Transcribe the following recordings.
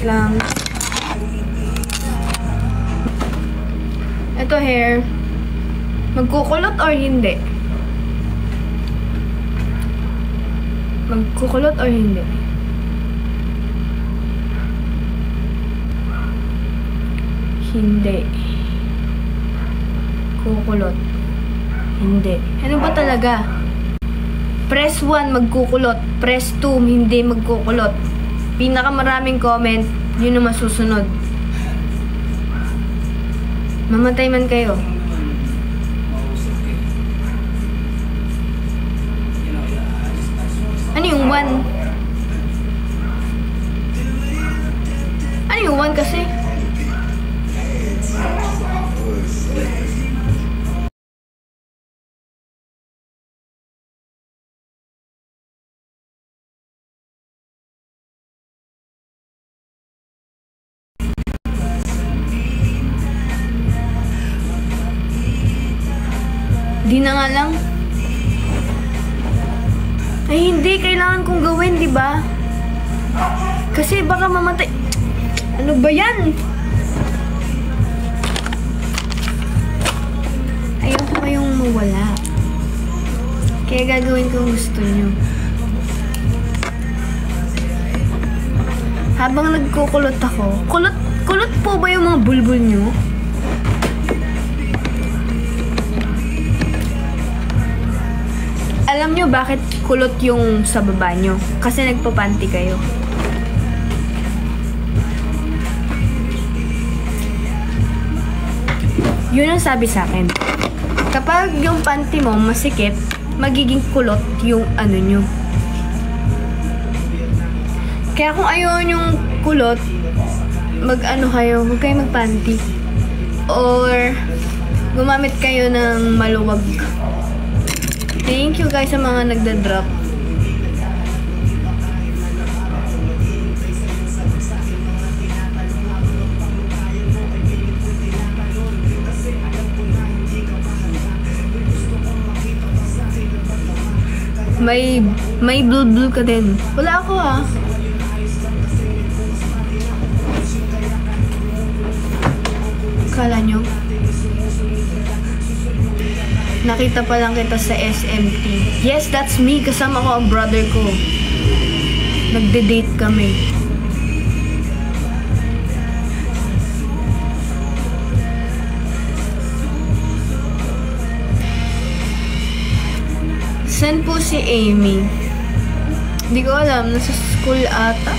lang. Ito hair. Magkukulot or hindi? Magkukulot or hindi? Hindi. Kukulot. Hindi. Ano ba talaga? Press 1, magkukulot. Press 2, hindi magkukulot. Pinakamaraming comment, yun ang masusunod. Mamatay man kayo. Ano yung 1? Ano yung 1 kasi? Di na nga lang. Ay, hindi. Kailangan kong gawin, di ba? Kasi baka mamatay. Ano ba yan? Ayoko kayong mawala. Kaya gagawin ko ang gusto nyo. Habang nagkukulot ako, kulot po ba yung mga bulbul nyo? Alam nyo bakit kulot yung sa baba nyo? Kasi nagpapanty kayo. Yun ang sabi sa akin. Kapag yung panty mo masikip, magiging kulot yung ano nyo. Kaya kung ayaw yung kulot, mag-ano kayo, huwag kayo magpanty. Or gumamit kayo ng maluwag. Thank you guys sa mga nagda-drop. May blue ka din. Wala ako ah. Kala nyo? Nakita pa lang kita sa SMT. Yes, that's me. Kasama ko ang brother ko. Nagde-date kami. Saan po si Amy? Hindi ko alam. Nasa school ata.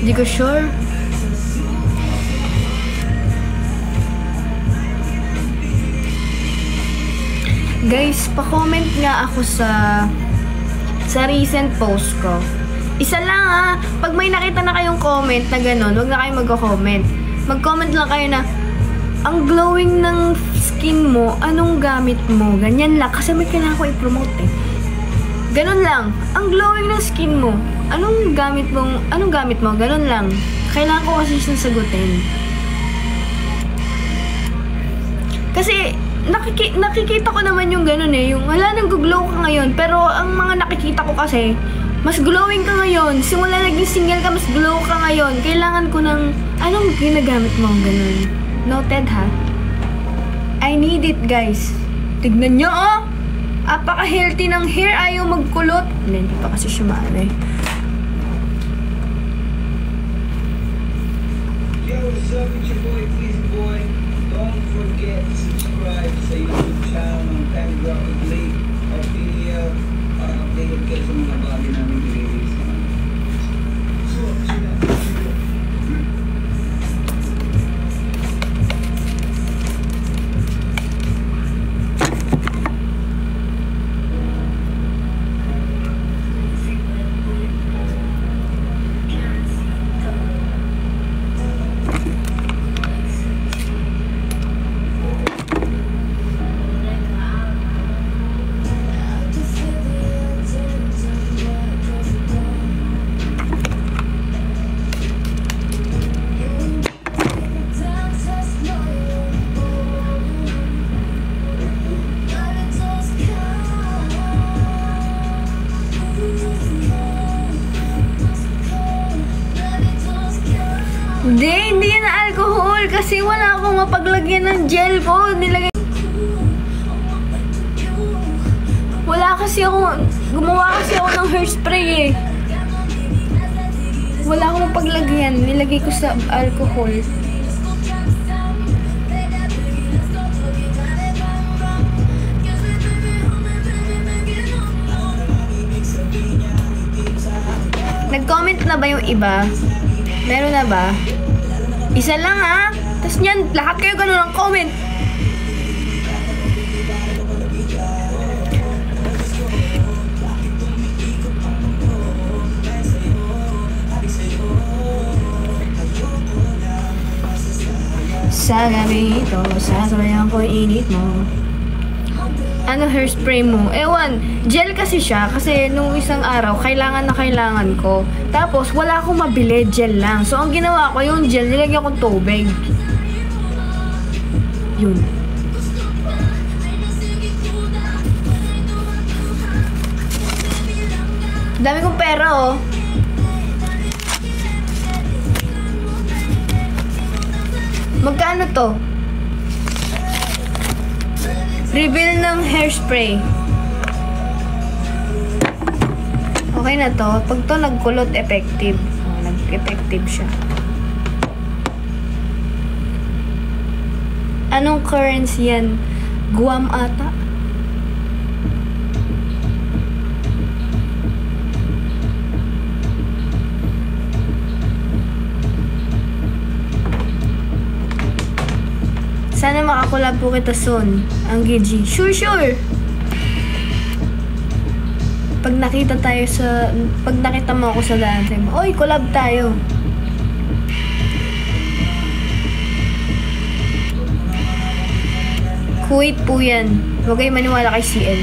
Hindi ko sure. Guys, pa-comment nga ako sa recent post ko. Isa lang ah. Pag may nakita na kayong comment na gano'n, huwag na kayong mag-comment. Mag-comment lang kayo na, ang glowing ng skin mo, anong gamit mo? Ganyan lang. Kasi may kailangan ko i-promote eh. Ganon lang. Ang glowing ng skin mo, anong gamit mo? Ganon lang. Kailangan ko kasi siyang sagutin. Kasi, nakikita ko naman yung gano'n eh. Yung wala nang glow ka ngayon. Pero ang mga nakikita ko kasi, mas glowing ka ngayon. Simula naging single ka, mas glow ka ngayon. Kailangan ko ng, anong ginagamit mo? Gano'n. Noted ha? I need it guys. Tignan nyo oh! Apaka-healthy ng hair. Ayaw magkulot. Hindi pa kasi siya maano eh. Yo, what's up? It's your boy, Please Boy. Don't forget to subscribe sa YouTube channel ng Telegraphic Lake Ophelia para updated kayo sa mga bago namin i-release. Hindi yan na alcohol kasi wala akong mapaglagyan ng gel ko. Gumawa kasi ako ng hairspray eh. Wala akong mapaglagyan. Nilagay ko sa alcohol. Nag-comment na ba yung iba? Meron na ba? Isa lang ha? Tapos niyan, lahat kayo ganun ang comment. Sa gabi ito, sasabayan ko init mo. Ano hairspray mo? Ewan, gel kasi siya. Kasi nung isang araw, kailangan na kailangan ko. Tapos, wala akong mabili, gel lang. So, ang ginawa ko, yung gel, nilagyan ko tubig. Yun. Dami kong pera, oh. Magkano to? Reveal ng hairspray. Okay na to. Pag to nagkulot, effective. Nag-effective siya. Anong currency yan? Guam ata? Sana makakulab po kita soon. Ang Gigi. Sure. Pag nakita mo ako sa daan, sabi mo, oy, collab tayo. Kuwait po yan. Huwag kayo maniwala kay CL.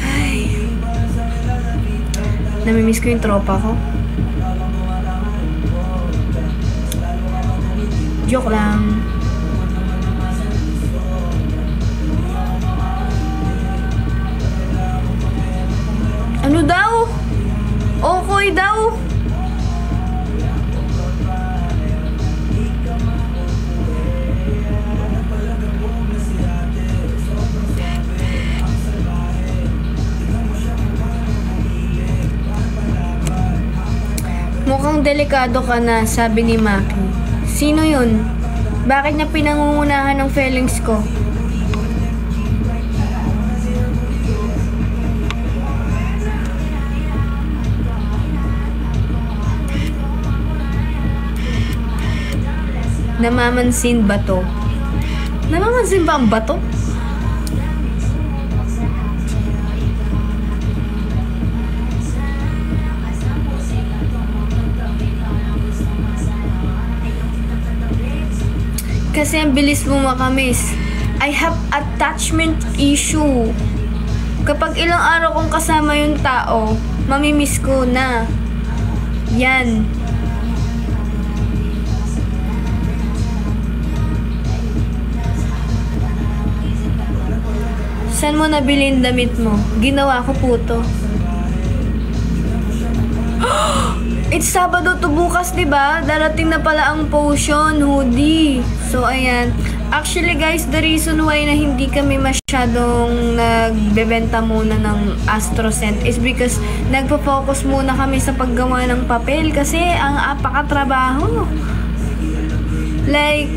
Ay. Namimiss ko yung tropa ko. Joke lang. Ano daw? Okay daw. Mukhang delikado ka na, sabi ni Maki. Sino yun? Bakit niya pinangungunahan ng feelings ko? Namamansin ba to? Namamansin ba ang bato? Kasi ang bilis mo makamiss. I have attachment issue. Kapag ilang araw kong kasama yung tao, mamimiss ko na. Yan. Saan mo nabili yung damit mo? Ginawa ko po to. It's Sabado to bukas, diba? Darating na pala ang potion hoodie. So, ayan. Actually, guys, the reason why na hindi kami masyadong nagbebenta muna ng AstroScent is because nagpo-focus muna kami sa paggawa ng papel kasi ang apakatrabaho. Like,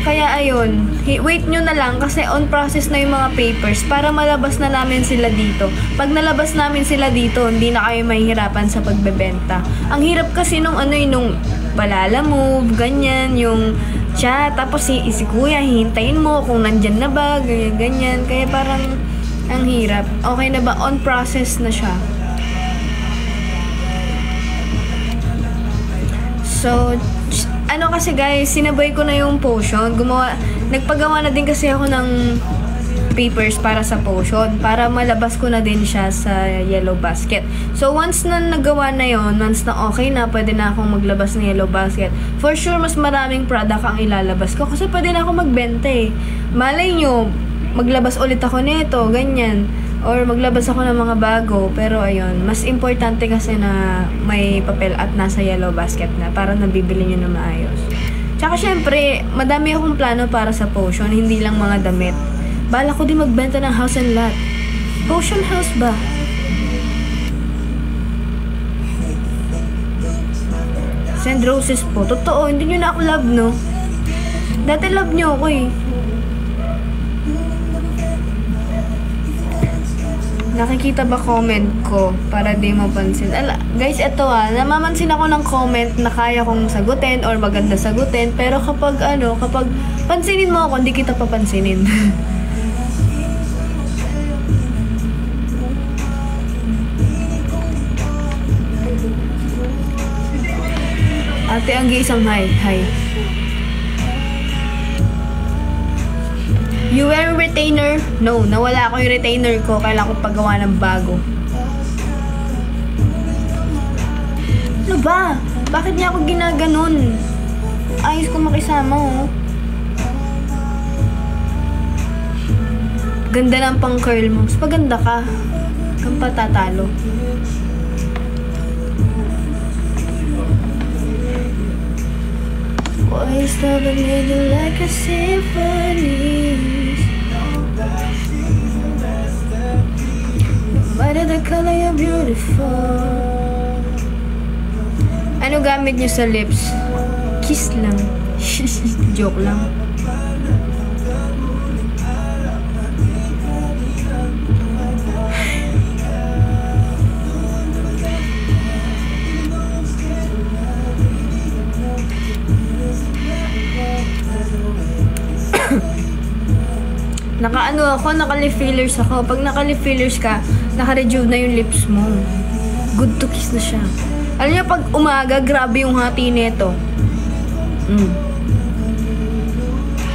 kaya ayun, wait nyo na lang kasi on process na yung mga papers para malabas na namin sila dito. Pag nalabas namin sila dito, hindi na kayo mahihirapan sa pagbebenta. Ang hirap kasi nung nung balala move, ganyan, yung chat, tapos si kuya, hihintayin mo kung nandyan na ba, ganyan. Kaya parang ang hirap. Okay na ba? On process na siya. So, ano kasi guys, sinabay ko na yung potion. Nagpagawa na din kasi ako ng papers para sa potion. Para malabas ko na din siya sa yellow basket. So, once na nagawa na yon, once na okay na, pwede na akong maglabas ng yellow basket. For sure, mas maraming product ang ilalabas ko. Kasi pwede na ako magbenta eh. Malay nyo, maglabas ulit ako nito, ganyan. or maglabas ako ng mga bago. Pero ayun, mas importante kasi na may papel at nasa yellow basket na para nabibili nyo na maayos. Tsaka syempre, madami akong plano para sa potion, hindi lang mga damit. Bala ko din magbenta ng house and lot. Potion house ba? Send roses po. Totoo, hindi nyo na ako love, no? Dati love nyo ako eh. Nakikita ba comment ko para di mapansin? Guys, eto namamansin ako ng comment na kaya kong sagutin or maganda sagutin. Pero kapag kapag pansinin mo ako, hindi kita papansinin. Ate Anggi, isang hi. Hi. You wear retainer? No, nawala ako yung retainer ko. Kailangan ko paggawa ng bago. Ano ba? Bakit niya ako ginaganon? Ayos ko makisama, oh. Ganda ng pang curl mo. Mas paganda ka. Kang patatalo. Always love and you like a symphony. No matter the color, you're beautiful. Ano gamit niyo sa lips? Kiss lang. Joke lang. Naka-lip fillers ako. Pag naka-lip fillers ka, naka-rejuve na yung lips mo. Good to kiss na siya. Alam niyo, pag umaga, grabe yung hati nito.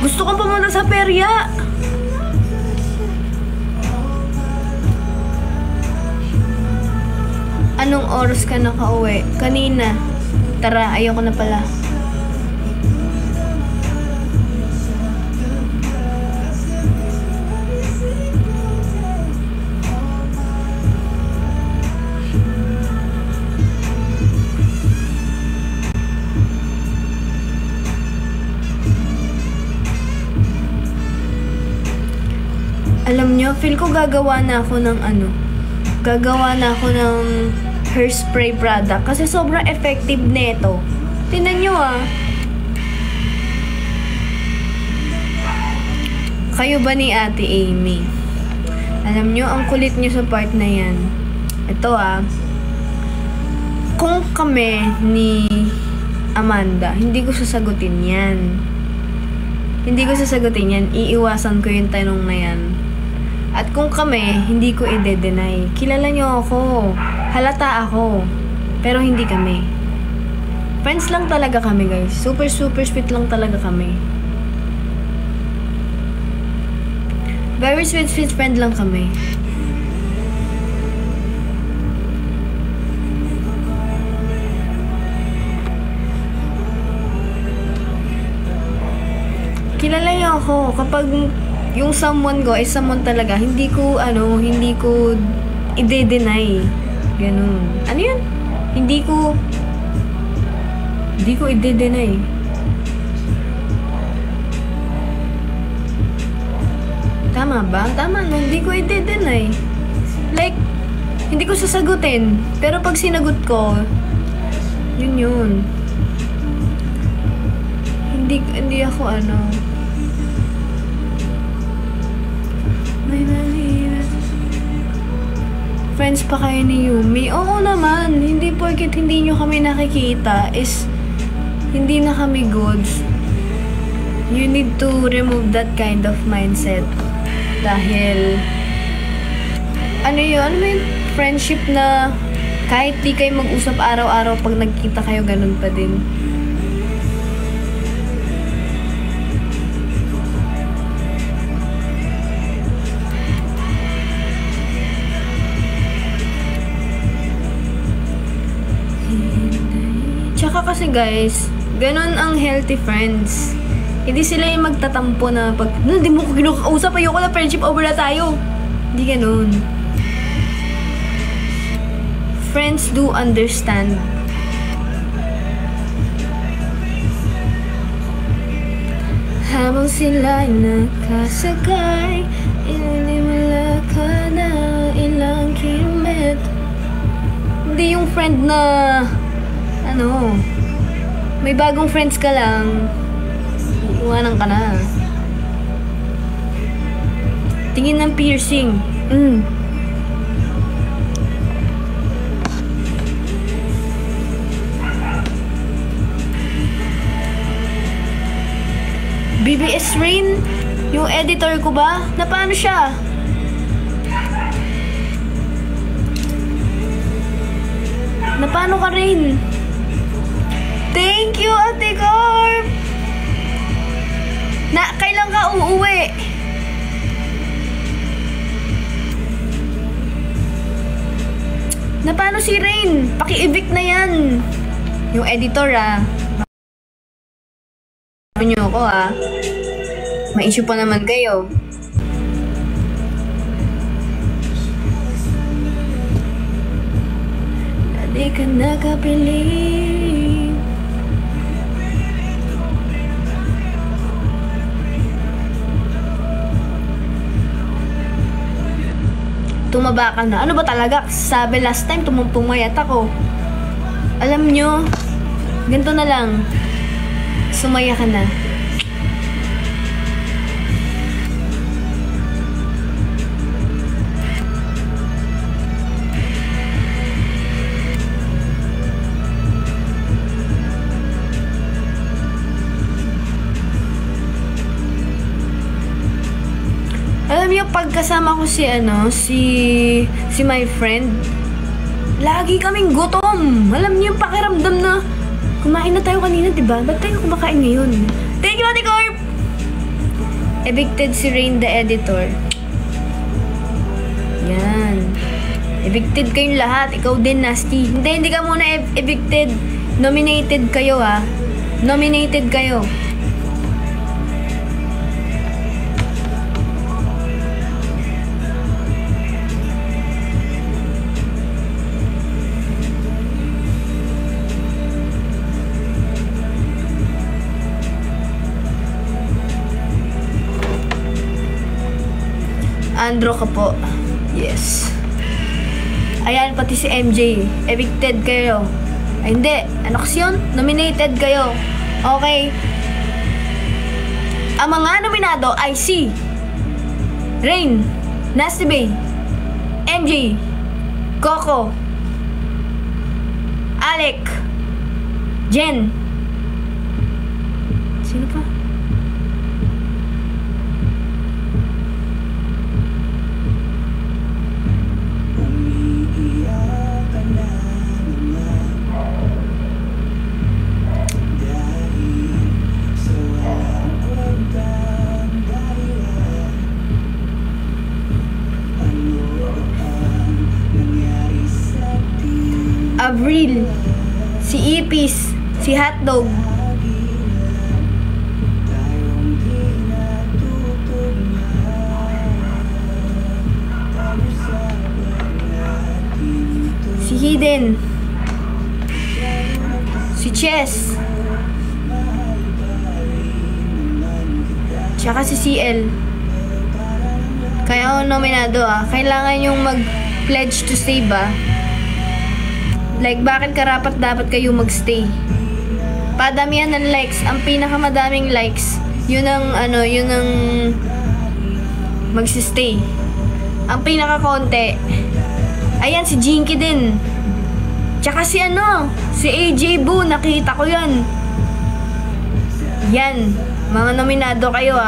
Gusto kong pumunta sa perya. Anong oras ka nakauwi? Kanina. Tara, ayoko na pala. Alam nyo, feel ko gagawa na ako ng hairspray product kasi sobrang effective nito. Tingnan nyo Kayo ba ni Ate Amy? Alam nyo, ang kulit nyo sa part na yan. Ito kung kami ni Amanda, hindi ko sasagutin yan. Hindi ko sasagutin yan. Iiwasan ko yung tanong na yan. At kung kami, hindi ko i-deny. Kilala nyo ako. Halata ako. Pero hindi kami. Friends lang talaga kami, guys. Super, super sweet lang talaga kami. Very sweet, sweet friend lang kami. Kilala nyo ako. Kapag yung someone ko is someone talaga, hindi ko i-deny. Ganun. Ano yun? Hindi ko i-deny. Tama ba? Tama, no? Hindi ko i-deny. Like, hindi ko sasagutin. Pero pag sinagot ko, yun. Hindi ako Friends pa kayo ni Yumi? Oo naman. Hindi porket hindi nyo kami nakikita is hindi na kami goods. You need to remove that kind of mindset. Dahil ano yung friendship na kahit di kayo mag-usap araw-araw, pag nagkita kayo, ganun pa din. Tsaka kasi guys, ganun ang healthy friends. Hindi sila yung magtatampo na pag, hindi mo ko kinakausap, ayoko na friendship over na tayo. Hindi ganun. Friends do understand. Habang sila'y nakasakay, inimala ka na ilang kilometro. Hindi yung friend na, ano, may bagong friends ka lang, iwanan ka na. Tingin ng piercing. BBS Rain, yung editor ko ba? Na paano siya? Na paano ka rin? Thank you, Ate Corp! Na, kailan ka uuwi? Na paano si Rain? Paki-evict na yan. Yung editor nyo ako may issue pa naman kayo. Di ka nakapiling. Tumaba ka na. Ano ba talaga? Sabi last time, pumayat ako. Alam nyo, ganito na lang. Sumaya ka na. Alam niyo, pagkasama ko si my friend, lagi kaming gutom. Alam niyo yung pakiramdam na kumain na tayo kanina, diba? Ba't tayo kumakain ngayon? Thank you, Ate Corp! Evicted si Rain the editor. Yan. Evicted kayong lahat. Ikaw din, Nasty. Hindi ka muna evicted. Nominated kayo, Nominated kayo. Andro ka po. Yes. Ayan, pati si MJ. Evicted kayo. Ay, hindi. Ano kasi yun? Nominated kayo. Okay. Ang mga nominado ay si Rain, Nasty Bay, MJ, Coco, Alec, Jen. Sino pa? Avril, si Ipis, si Hotdog. Si Hidden, si Chess, tsaka si CL. Kaya ako nominado Kailangan yung mag-pledge to save Like, bakit karapat dapat kayo magstay? Padamihan ng likes. Ang pinakamadaming likes, yun ang magsistay. Ang pinaka-konti, ayan, si Jinky din. Tsaka si AJ Boo, nakita ko yan. Yan, mga nominado kayo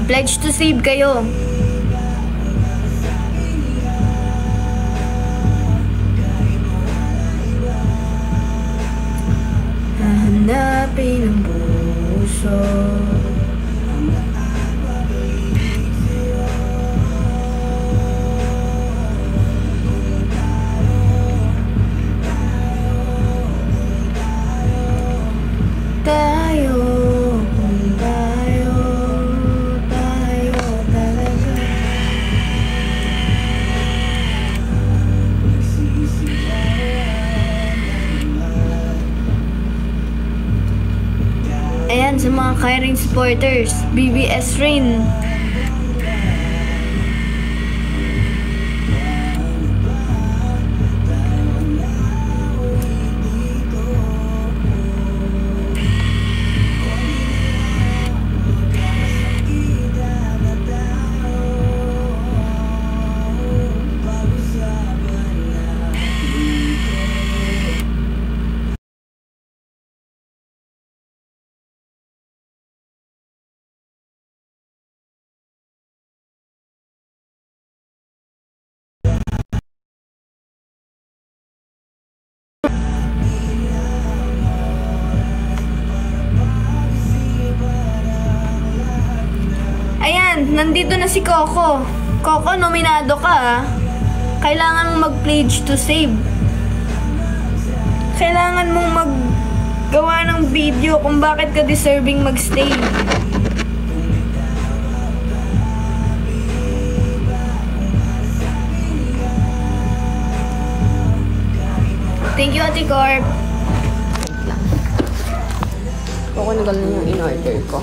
Pledge to save kayo. Hanapin ang puso. Tayo talaga. Kairing supporters, BBS Rain. Ayan, nandito na si Coco. Coco, nominado ka ah. Kailangan mong mag-pledge to save. Kailangan mong maggawa ng video kung bakit ka deserving mag-stay. Thank you, Ate Corp. Wait lang. Coco, nagal na yung in-order ko.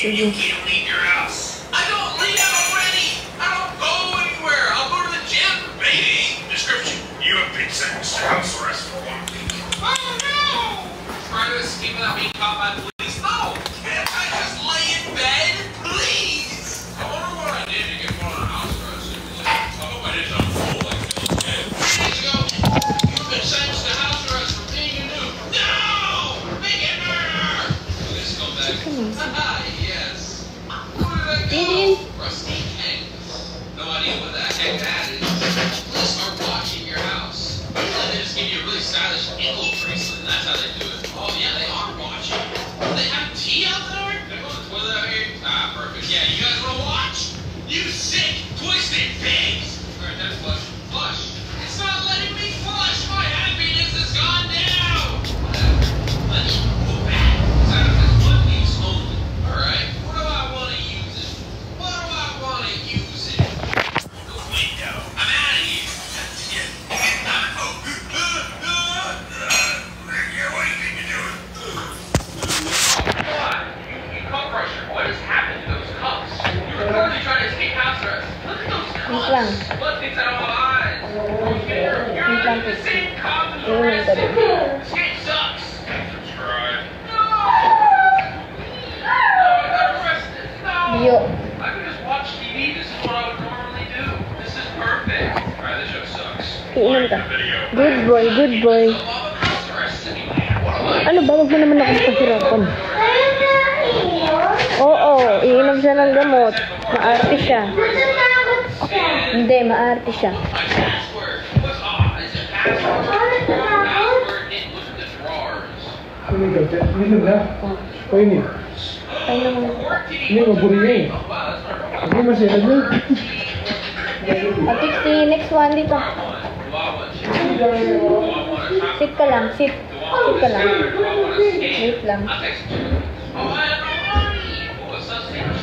You can't leave your house. I don't leave already. I don't go anywhere. I'll go to the gym, baby. Description: you have been sentenced to house arrest for 1 week. Oh no! Try to escape without being caught by the police. No! Can't I just lay in bed, please? I wonder what I did to get put on house arrest. I hope I did something cool like this. 3 days ago, you've been sentenced to house arrest for being a noob. No! Make it murder! This go back. Yes. Where did I go? Rusty Kings. No idea what the heck that is. Police are watching your house. Usually they just give you a really stylish ankle bracelet, and that's how they do it. Oh yeah, they are watching. They have tea out there? Can I go to the toilet out here? Ah, perfect. Yeah, you guys wanna watch? You sick, twisted pigs! Alright, that's flush. Flush. It's not letting me flush! My happiness has gone down! Whatever. Let me go back. It's out of this one use only. Alright? What do I want to use it? What do I want to use it? The window. I'm out of here. What do you think you're doing? What? You cup crusher. What has happened to those cups? You were clearly trying to escape house arrest. Look at those cups. Look inside my eyes. You're under the same cop as arrested. This game sucks. Subscribe. No! Yo. I could just watch TV. This is what I would normally do. This is perfect. Alright, this show sucks. Iinom ka. Good boy, good boy. Ano ba? Huwag mo naman akong pasirapan. Oo, iinom siya ng gamot. Maarte siya. Hindi, maarte siya. My password. What's off? Is it password? Password hidden within the drawers. Minum na. O ini. Ay naman. Ini maburi na eh. Hindi masira na. Atik, si next one dito. Sit ka lang, sit. Sit ka lang. Wait lang. Oh, I have no money. Oh, it's so secret.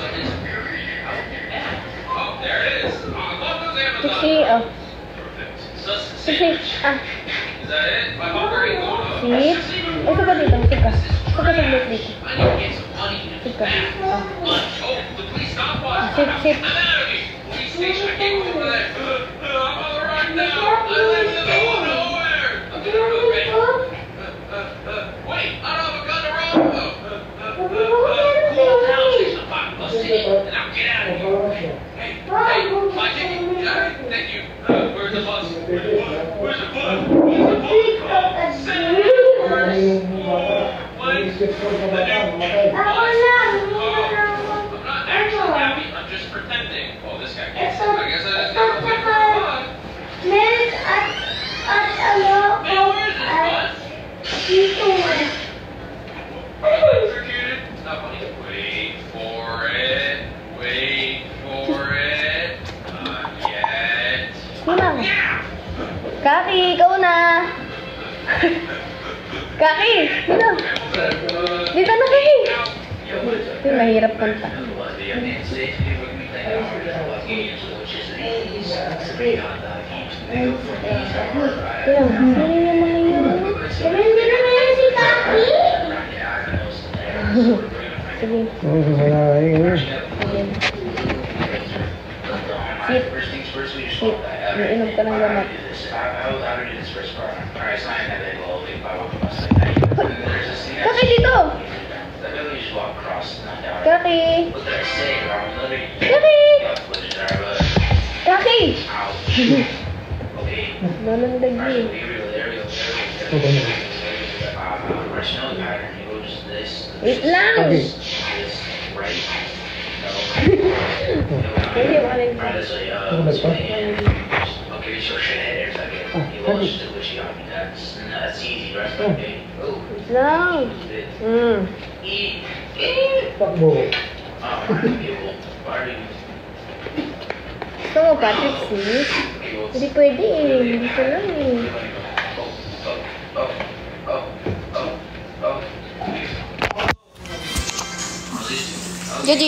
Oh, there it is. I love those Amazon. Siksi, oh. Siksi, ah. Is that it? My hunger ain't going up. Sit. Ito ka dito, sit ka. Ito ka saglit dito. I need to get some money. Sit ka. Ah. Lunch. Oh, the police stop us. Sit, sit. I'm out of here. Police station. I can't go over there. I'm on the run now. I live in the middle of nowhere. I'm gonna go back. Wait, I don't have a gun to run. Cool town station. Let's see. And now get out of here. Hey, my ticket. Thank you. Where's the bus? Where's the bus? Where's the bus? Send it first. Please. The new bus. I'm not actually happy. I'm just pretending. Oh, this guy gets it. I guess I just got to wait for the bus. Man, where is this bus? Electrocuted? It's not funny. Wait for it. Wait for it. Not yet. Sinang? Yeah! Kaki, ikaw na. Kaki! Dito! Dito na, Kaki! Ito yung mahirap kanta. Kaya, hindi niya mga yun. Hindi na meron si Kaki! Sige. Sit. Sit. Iinom ka ng gamot. Kaki, dito! Kaki! Kaki! Kaki! Lalandag yun. Wait lang! Hindi ba rin? Wait lang! Takbo. Gusto mo, Patrick, sis? Hindi pwede eh. Dito lang eh. Jadi.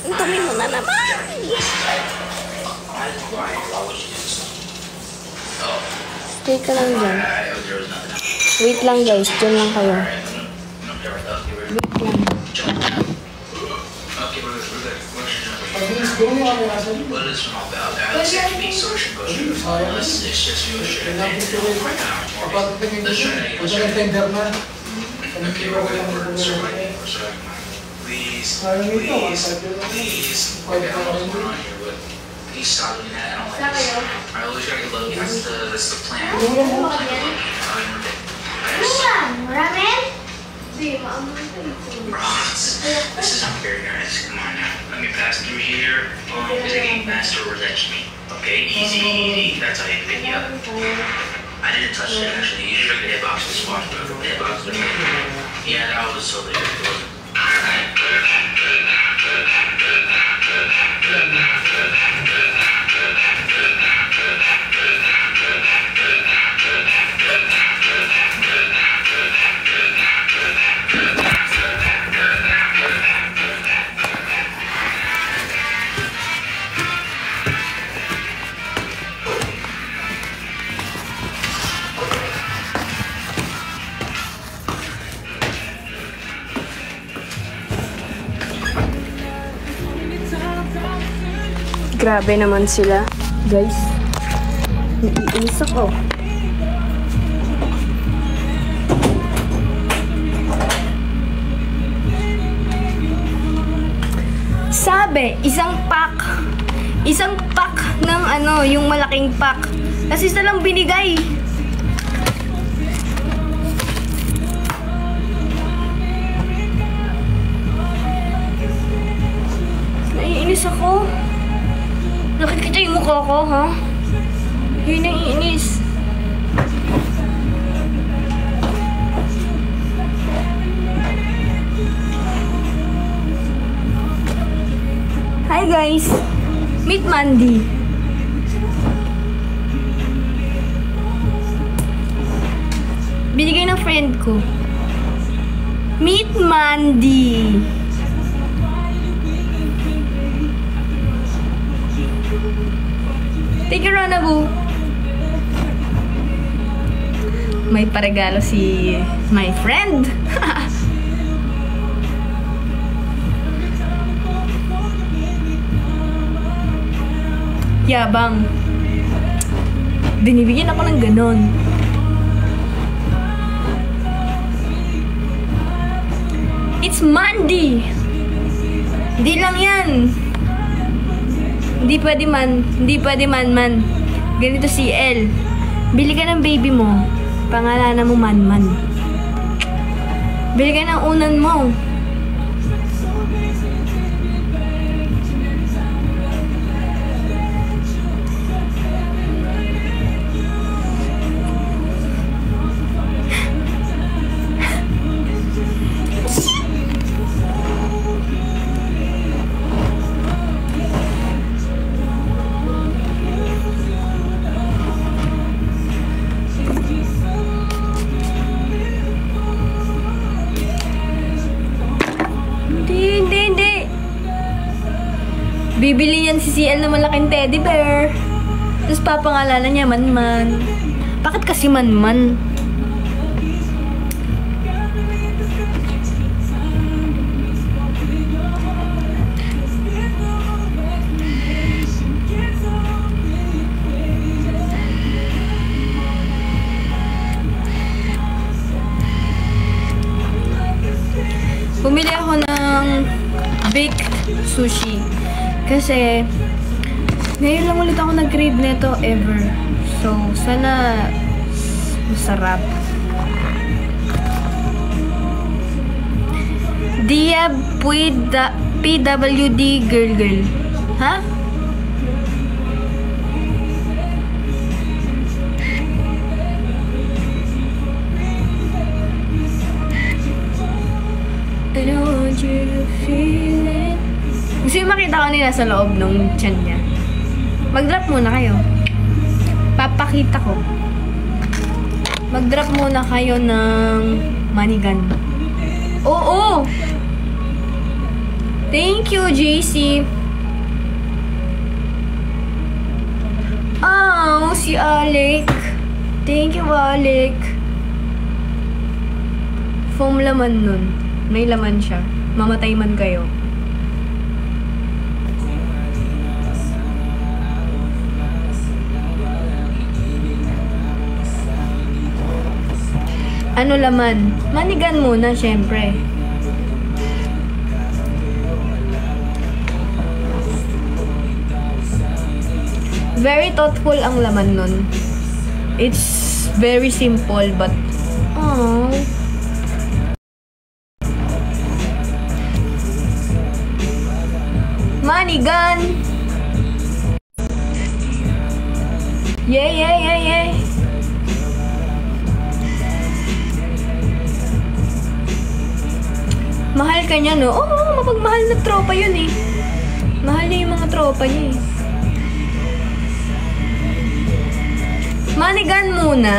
Untumin mo na naman. Stay ka lang dyan. Wait lang guys, dyan lang kayo. Wait lang. Please stop doing that. I don't like this. I always gotta get low. That's the plan. Ramen? This is unfair, guys. Come on now. Let me pass through here. Taking master revenge me. Okay, easy. That's how you pick me up. I didn't touch it actually. You should the hitbox was fun, but the hitbox was yeah, that was so weird. Grabe naman sila, guys. Naiinis ako. Sabi, isang pack ng ano, yung malaking pack. Kasi isa lang binigay. Naiinis ako. Nakikita yung mukha ko, ha? Yun ang iinis. Hi guys! Meet Mandy. Binigay ng friend ko. Meet Mandy. Take a run, Abu. May paregalo si my friend. Yabang. Binibigyan ako ng ganon. It's Mandy. Hindi lang yan. Hindi pwede man. Ganito si El. Bili ka ng baby mo. Pangalanan mo man. Bili ka ng unan mo. bibili yan si CL na malaking teddy bear. Tapos papangalanan niya Manman. Bakit kasi Manman? Bumili ako ng baked sushi. Kasi, ngayon lang ulit ako nag-crave nito ever. So, sana masarap. Dia PWD girl. Ha? I don't want you to feel it. Gusto yung makita ko nila sa loob ng tiyan niya. Mag-drop muna kayo. Papakita ko. Mag-drop muna kayo ng manigan. Oo! Thank you, JC. Oh, si Alec. Thank you, Alec. Foam laman nun. May laman siya. Mamatay man kayo. Ano laman? Manigan muna, syempre. Very thoughtful ang laman nun. It's very simple, but... Aww. Manigan! Yay! Mahal ka niya, no? Oo, mapagmahal na tropa yun eh. Mahal niya yung mga tropa niya eh. Manigan muna.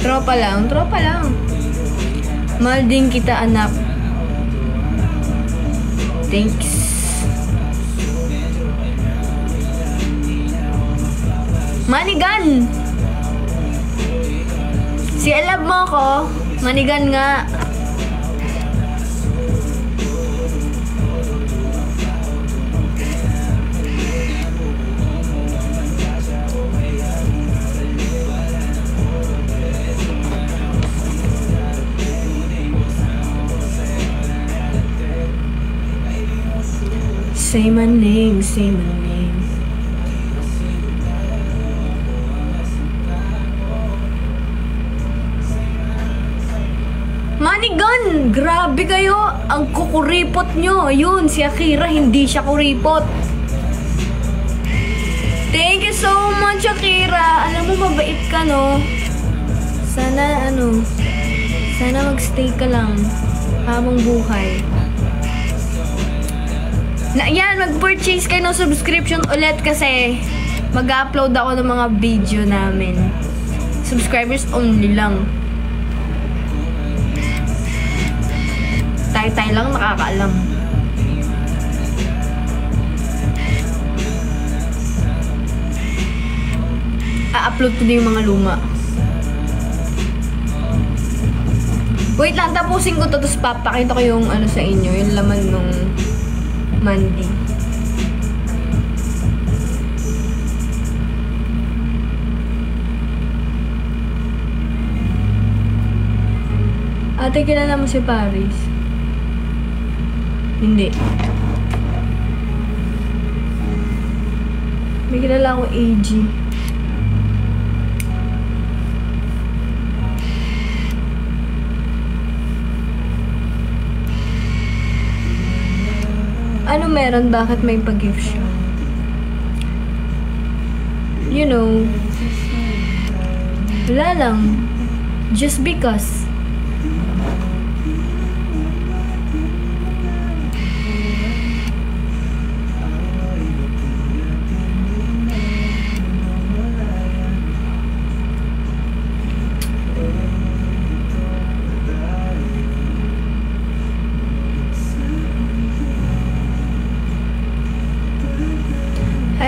Tropa lang. Mahal din kita, anak. Thanks. Manigan! Si love mo ko, manigan nga. Say my name. Manigan! Grabe kayo! Ang kukuripot nyo! Yun, si Akira, hindi siya kuripot. Thank you so much, Akira! Alam mo, mabait ka, no? Sana, sana magstay ka lang habang buhay. Yan, mag-purchase kayo ng subscription ulit kasi mag-upload ako ng mga video namin. Subscribers only lang. Tay lang nakakaalam. A-upload ko din yung mga luma. Wait lang, tapusin ko to, tapos papakita ko yung sa inyo, yung laman nung mandi. Ate, kilala mo si Paris? Hindi. May kilala akong AG. Ano meron? Bakit may pag-gift siya? You know, wala lang. Just because.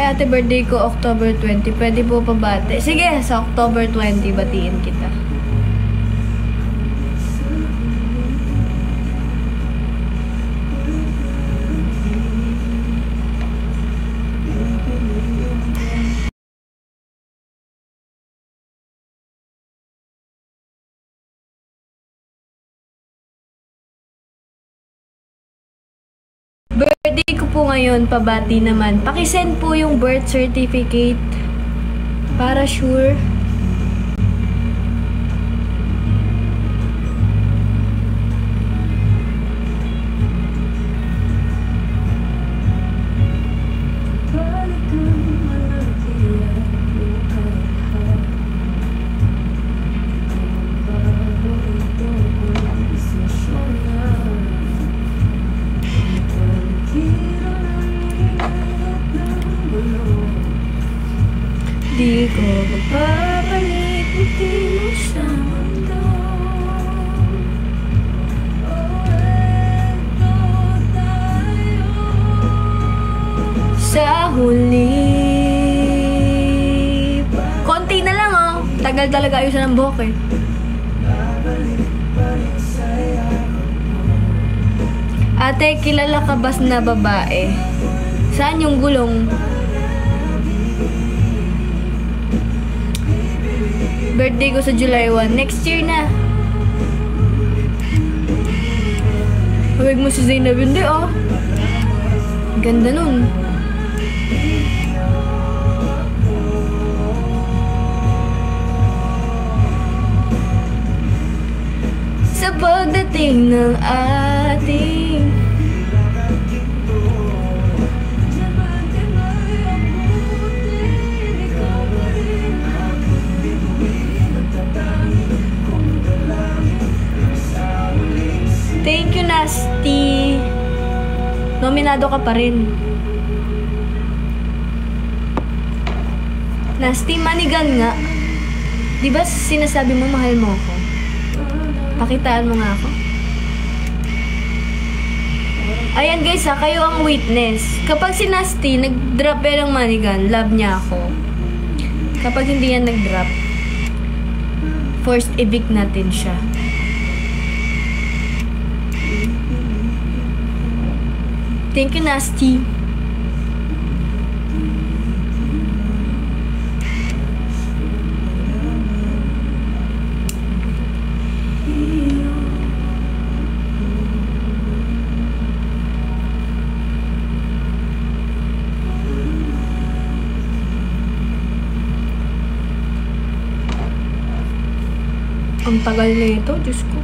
ate, birthday ko October 20. Pwede po pa bate? Sige, sa October 20, batiin kita. Birthday ko po ngayon, pabati naman. Pakisend po yung birth certificate para sure. Di ko mapapalik ngiti mo sa mundo. Ito tayo sa huli. Konti na lang oh. Tagal talaga ayusan ng buhok eh. Ate, kilala ka ba na babae? Saan yung gulong? Birthday ko sa July 1. Next year na. Huwag mo si Zainab, hindi oh. Ganda nun. Sa pagdating ng ating Thank you, Nasty. Nominado ka pa rin. Nasty, manigan nga. Di ba sinasabi mo mahal mo ako? Pakitaan mo nga ako. Ayan guys ha, kayo ang witness. Kapag si Nasty nag-drop ng manigan, love niya ako. Kapag hindi yan nag-drop, forced evict natin siya. Thank you, Nasty. Ang tagal na ito, Diyos ko.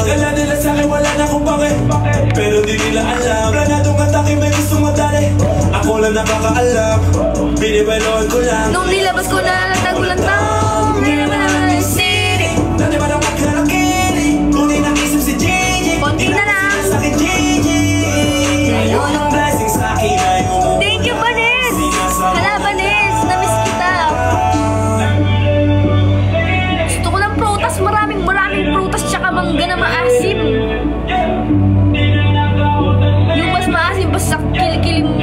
Kala nila sa'kin wala na akong pake, pero di nila alam. Planadong atake may gusto madali, ako lang nakakaalam. Binibeloan ko lang. Nung nilabas ko na natagulang tao, hindi naman naman ang city. Dati man ang magkarakili, kung di nakisip si Gigi. Konti na lang. Sa'kin Gigi. Ngayon ang blessing sa'kin ay umuwi. Thank you, Banes! Hala, Banes! Namiss kita. Gusto ko ng prutas. Maraming prutas tsaka mangga na maasim. Yung mas maasim, basta kilikili mo.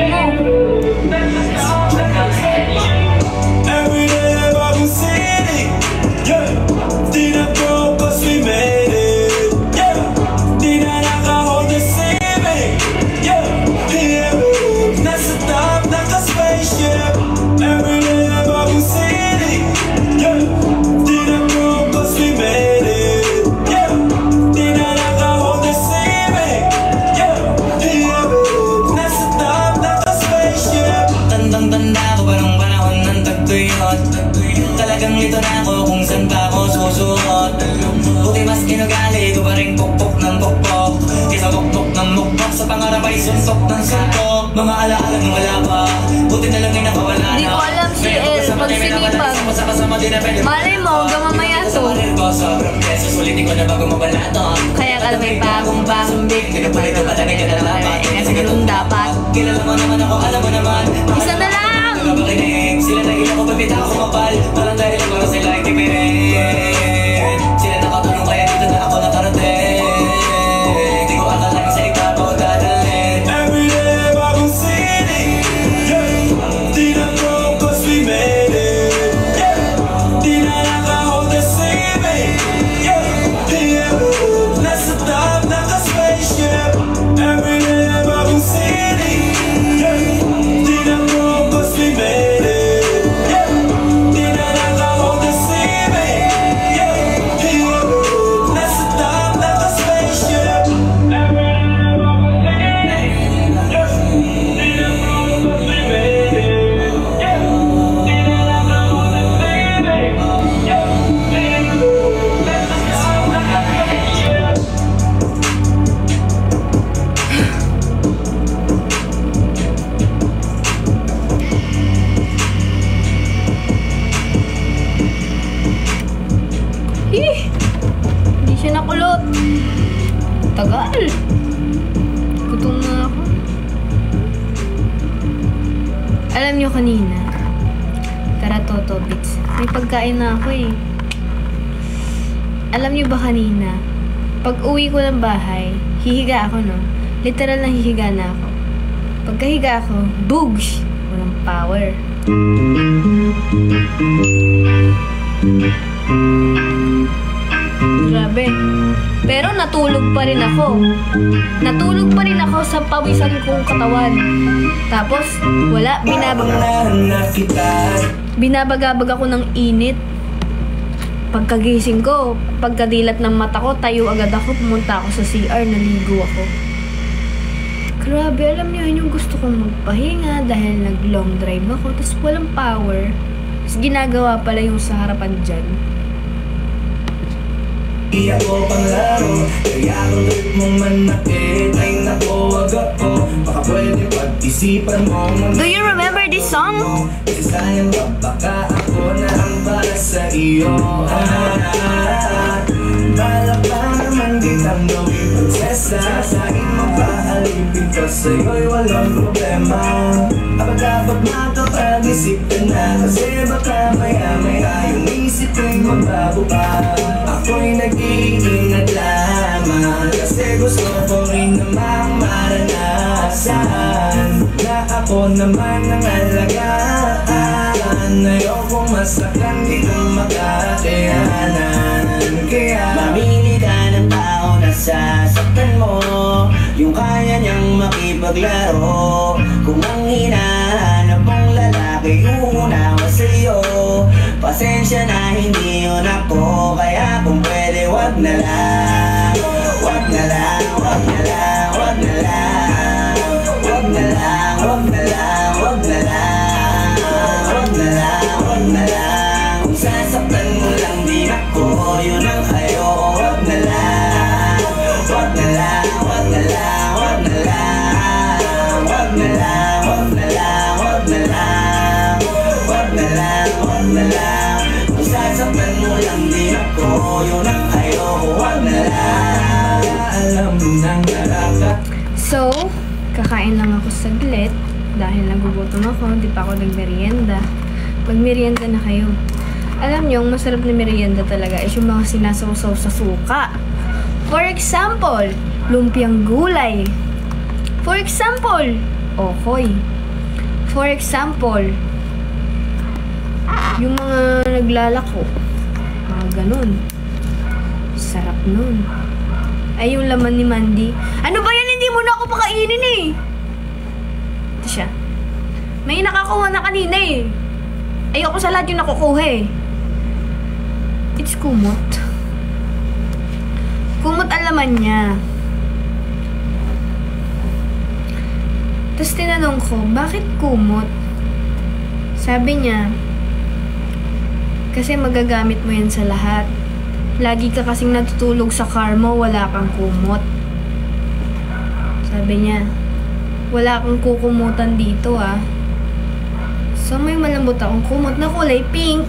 Every day I'm suntok ng suntok, mga alaala ng wala pa. Buti na lang ay nakawala na. Di ko alam si El pag sinipag. Malay mo, hanggang mamaya to. Sobrang beses, ulitin ko na bago mawala to. Kaya ka may bagong big. Nagpalit na pala na dapat. Kasi ganun dapat. Kilala mo naman ako, alam mo naman. Isa na lang! Nagpapakinig, sila na ilang ko pagpita ako kumapal. Parang dahil para sila ay kipirin. Sila nakatulong kaya dito na ako nakarating. Di ko akalain sa ibabaw dadalhin. Everyday bagong city, di na broke cause we made it. Di na naka-hold the same. Nasa top, naka-spaceship. Everyday bagong city, di na broke cause we made it. Di na naka-hold the same. Nasa top, naka-spaceship. Everyday bagong city, di na broke cause we made it. Di na naka-hold the Hindi siya nakulot. Tagal. Gutom na ako. Alam nyo kanina, tara Toto Bits, may pagkain na ako eh. Alam nyo ba kanina, pag uwi ko ng bahay, hihiga ako no? Literal na hihiga na ako. Pagkahiga ako, boogs! Walang power. Grabe. Pero natulog pa rin ako. Natulog pa rin ako sa pawisan kong katawan. Tapos, wala. Binabagabag ako ng init. Pagkagising ko, pagkadilat ng mata ko, tayo agad ako. Pumunta ako sa CR, naligo ako. Grabe, alam niyo yun yung gusto kong magpahinga dahil nag-long drive ako. Tapos walang power. Tapos ginagawa pala yung sa harapan dyan. Di ako panglaro, kaya kung trip mong manakit ay naku, wag ako. Baka pwede pag-isipan mo. Do you remember this song? Kasi sayang ba baka ako na ang para sa iyo. Balak pa naman kitang gawin prinsesa. Sa akin mapaalipin ko sa'yo'y walang problema. Dapat makapag-isip ka na. Kasi baka maya-maya yung isip ko'y magbago pa. Ako'y nag-iingat lamang kasi gusto ko rin namang maranasan na ako naman ang alagaan. Ayokong masaktan, di ko makakayanan. Kaya mamili ka ng tao na sasaktan mo, yung kaya niyang makipaglaro. Kung ang hinahanap mong lalaki uunawa sa'yo, pasensya na hindi yun ako. Kaya kung pwede wag na lang. Wag na lang, wag na lang, wag na lang. Wag na lang, wag na lang, wag na lang. Wag na lang, wag na lang. Kung sasaktan mo lang din ako, yun ang ayoko. Wag na lang. Wag na lang, wag na lang, wag na lang. Wag na lang, wag na lang, wag na lang. Wag na lang, wag na lang. Kung sasaktan mo lang din ako, yun ang ayoko. Wag na lang. Alam mo nang narapat. So, kakain lang ako saglit dahil nagugutom ako, di pa ako nagmerienda. Magmerienda na kayo. Alam nyo, ang masarap na merienda talaga is yung mga sinasawsaw sa suka. For example, lumpiang gulay. For example, okoy. For example, yung mga naglalako. Mga ganun. Sarap nun. Ay, yung laman ni Mandy. Ano ba yan? Hindi mo na ako pakainin eh. Ito siya. May nakakuha na kanina eh. Ayoko sa lahat yung nakukuha eh. It's kumot. Kumot ang laman niya. Tapos tinanong ko, bakit kumot? Sabi niya, kasi magagamit mo yan sa lahat. Lagi ka kasing natutulog sa car mo, wala kang kumot. Sabi niya, Wala kang kukumutan dito ah. So may malambot akong kumot na kulay pink.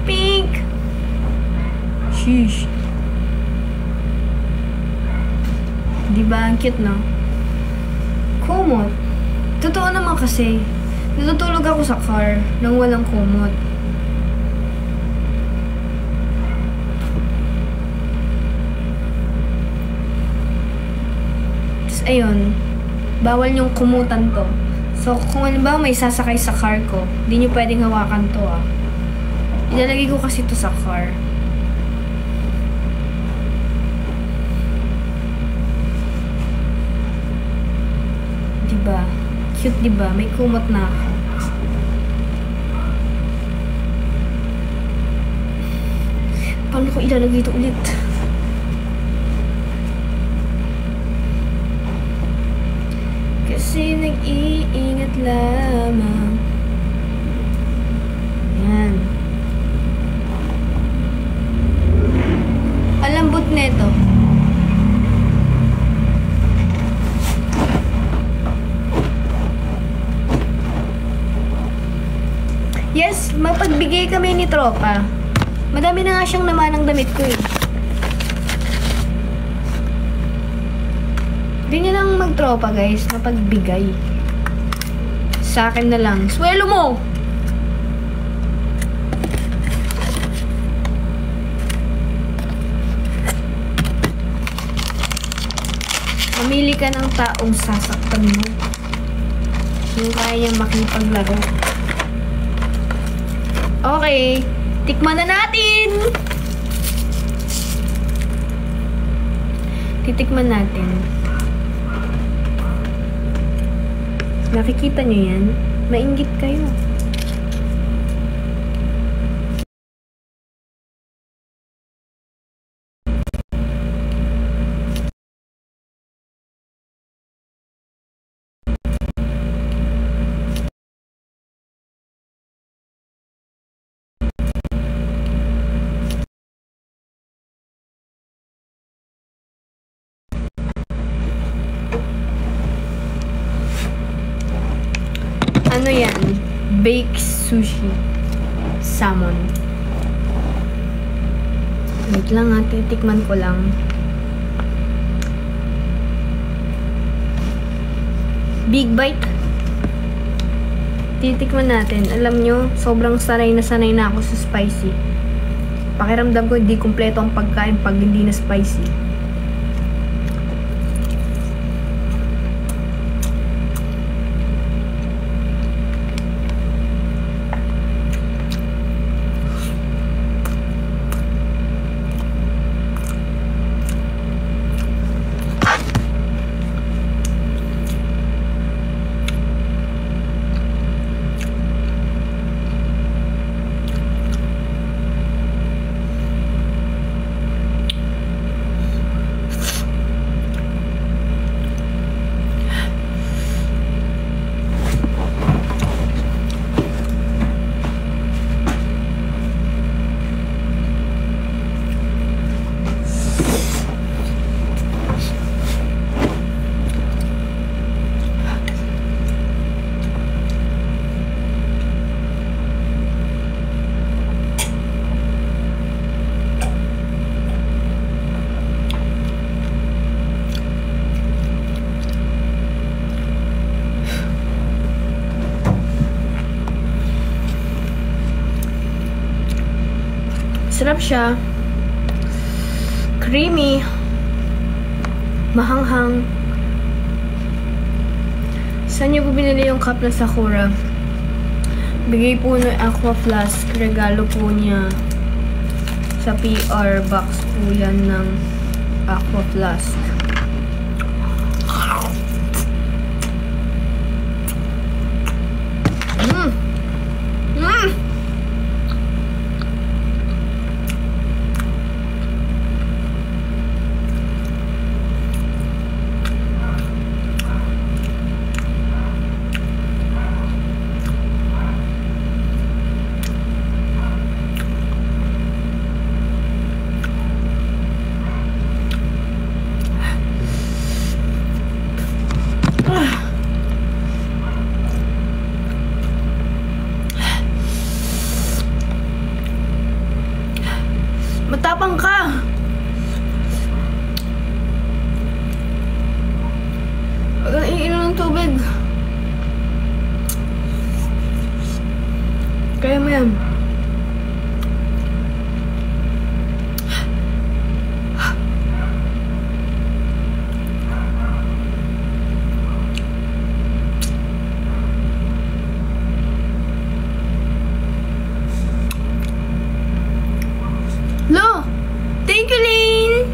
Pink! Sheesh. Diba ang cute, no? Kumot. Totoo naman kasi, natutulog ako sa car nang walang kumot. Tapos ayun, bawal yung kumutan to. So kung halimbawa may sasakay sa car ko, hindi nyo pwedeng hawakan to ah. Ilalagay ko kasi to sa car. Diba? Cute diba? May kumot na ako. Paano ko ilalagay ito ulit? Kasi nag-iingat lamang. Yan. Alambot neto. Yes, mapagbigay kami ni tropa. Madami na nga siyang naman ang damit ko eh. Hindi niya lang magtropa guys, mapagbigay. Sa akin na lang. Swelo mo! Mamili ka ng taong sasaktan mo. Yung kaya makipaglaro. Okay, tikman na natin! Titikman natin. Nakikita nyo yan? Mainggit kayo. Ano yan? Baked sushi. Salmon. Wait lang ha, titikman ko lang. Big bite. Titikman natin. Alam nyo, sobrang sanay na ako sa spicy. Pakiramdam ko hindi kumpleto ang pagkain pag hindi na spicy. Sarap siya. Creamy. Mahanghang. Saan niyo po binili yung cup ng Sakura? Bigay po ng Aqua Flask. Regalo po niya. Sa PR box po yan ng Aqua Flask. Matapang ka! Huwag kang iinom ng tubig. Kaya mo yan. Lo! Thank you, Lane!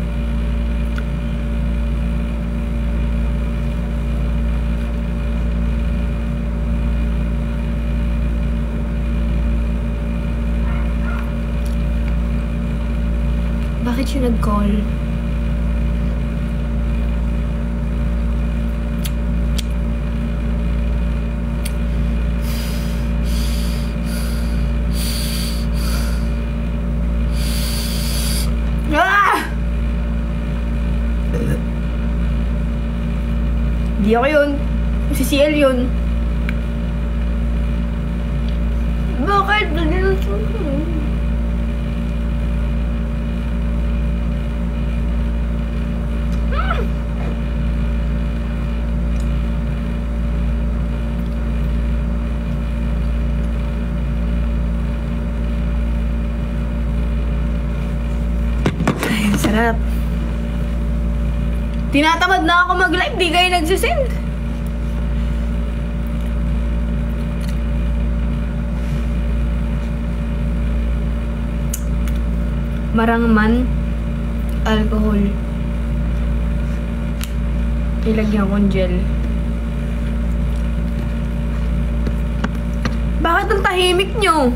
Bakit siya nag-call? Ah! Di ako yun. Si CL yun. Bakit? Dali na siya. Sarap. Tinatamad na ako mag-live, di kayo nagsisend. Marangman, alcohol. Ilagyan kong gel. Bakit ang tahimik nyo?